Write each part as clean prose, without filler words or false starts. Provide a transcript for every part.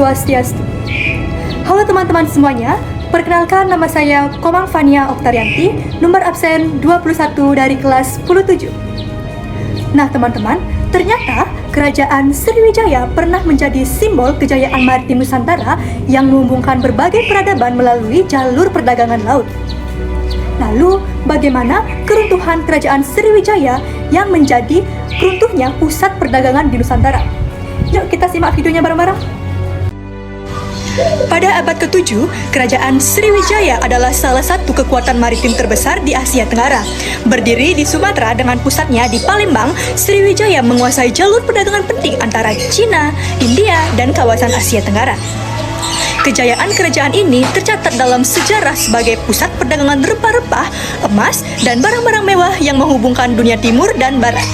Swastiastu. Halo teman-teman semuanya, perkenalkan nama saya Komang Fania Oktarianti, nomor absen 21 dari kelas 17. Nah teman-teman, ternyata Kerajaan Sriwijaya pernah menjadi simbol kejayaan maritim Nusantara yang menghubungkan berbagai peradaban melalui jalur perdagangan laut. Lalu, bagaimana keruntuhan Kerajaan Sriwijaya yang menjadi runtuhnya pusat perdagangan di Nusantara? Yuk kita simak videonya bareng-bareng. Pada abad ke-7, Kerajaan Sriwijaya adalah salah satu kekuatan maritim terbesar di Asia Tenggara. Berdiri di Sumatera dengan pusatnya di Palembang, Sriwijaya menguasai jalur perdagangan penting antara Cina, India, dan kawasan Asia Tenggara. Kejayaan kerajaan ini tercatat dalam sejarah sebagai pusat perdagangan rempah-rempah, emas, dan barang-barang mewah yang menghubungkan dunia timur dan barat.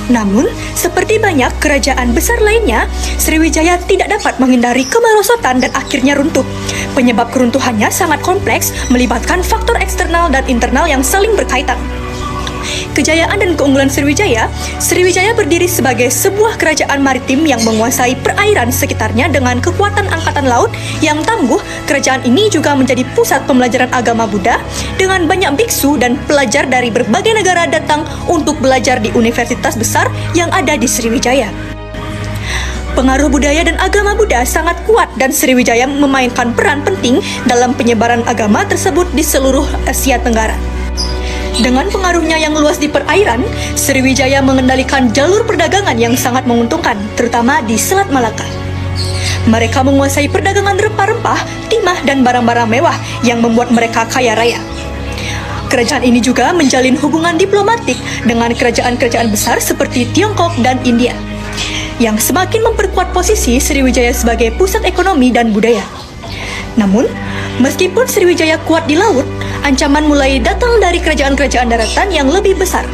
Namun, seperti banyak kerajaan besar lainnya, Sriwijaya tidak dapat menghindari kemerosotan dan akhirnya runtuh. Penyebab keruntuhannya sangat kompleks, melibatkan faktor eksternal dan internal yang saling berkaitan. Kejayaan dan keunggulan Sriwijaya berdiri sebagai sebuah kerajaan maritim yang menguasai perairan sekitarnya dengan kekuatan angkatan laut yang tangguh. Kerajaan ini juga menjadi pusat pembelajaran agama Buddha dengan banyak biksu dan pelajar dari berbagai negara datang untuk belajar di universitas besar yang ada di Sriwijaya. Pengaruh budaya dan agama Buddha sangat kuat dan Sriwijaya memainkan peran penting dalam penyebaran agama tersebut di seluruh Asia Tenggara. Dengan pengaruhnya yang luas di perairan, Sriwijaya mengendalikan jalur perdagangan yang sangat menguntungkan, terutama di Selat Malaka. Mereka menguasai perdagangan rempah-rempah, timah, dan barang-barang mewah yang membuat mereka kaya raya. Kerajaan ini juga menjalin hubungan diplomatik dengan kerajaan-kerajaan besar seperti Tiongkok dan India, yang semakin memperkuat posisi Sriwijaya sebagai pusat ekonomi dan budaya. Namun, meskipun Sriwijaya kuat di laut, ancaman mulai datang dari kerajaan-kerajaan daratan yang lebih besar.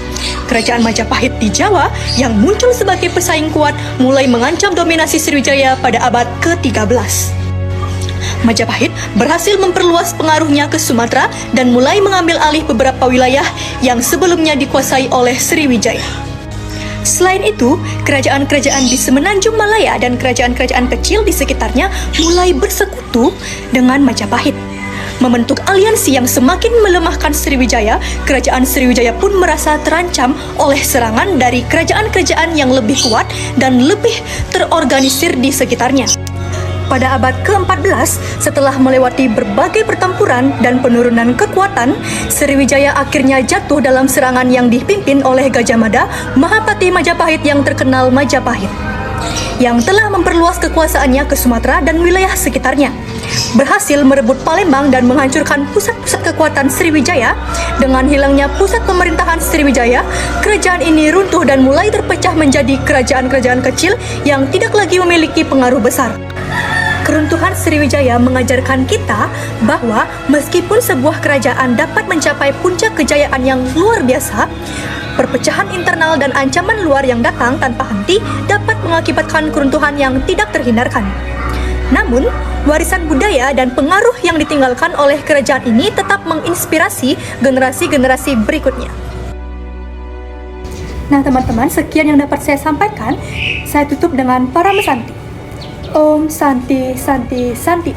Kerajaan Majapahit di Jawa yang muncul sebagai pesaing kuat mulai mengancam dominasi Sriwijaya pada abad ke-13. Majapahit berhasil memperluas pengaruhnya ke Sumatera dan mulai mengambil alih beberapa wilayah yang sebelumnya dikuasai oleh Sriwijaya. Selain itu, kerajaan-kerajaan di Semenanjung Malaya dan kerajaan-kerajaan kecil di sekitarnya mulai bersekutu dengan Majapahit, membentuk aliansi yang semakin melemahkan Sriwijaya. Kerajaan Sriwijaya pun merasa terancam oleh serangan dari kerajaan-kerajaan yang lebih kuat dan lebih terorganisir di sekitarnya. Pada abad ke-14, setelah melewati berbagai pertempuran dan penurunan kekuatan, Sriwijaya akhirnya jatuh dalam serangan yang dipimpin oleh Gajah Mada, Mahapati Majapahit yang terkenal Majapahit, yang telah memperluas kekuasaannya ke Sumatera dan wilayah sekitarnya. Berhasil merebut Palembang dan menghancurkan pusat-pusat kekuatan Sriwijaya. Dengan hilangnya pusat pemerintahan Sriwijaya, kerajaan ini runtuh dan mulai terpecah menjadi kerajaan-kerajaan kecil yang tidak lagi memiliki pengaruh besar. Keruntuhan Sriwijaya mengajarkan kita bahwa meskipun sebuah kerajaan dapat mencapai puncak kejayaan yang luar biasa, perpecahan internal dan ancaman luar yang datang tanpa henti dapat mengakibatkan keruntuhan yang tidak terhindarkan. Namun, warisan budaya dan pengaruh yang ditinggalkan oleh kerajaan ini tetap menginspirasi generasi-generasi berikutnya. Nah teman-teman, sekian yang dapat saya sampaikan. Saya tutup dengan Paramesanti. Om Santi Santi Santi.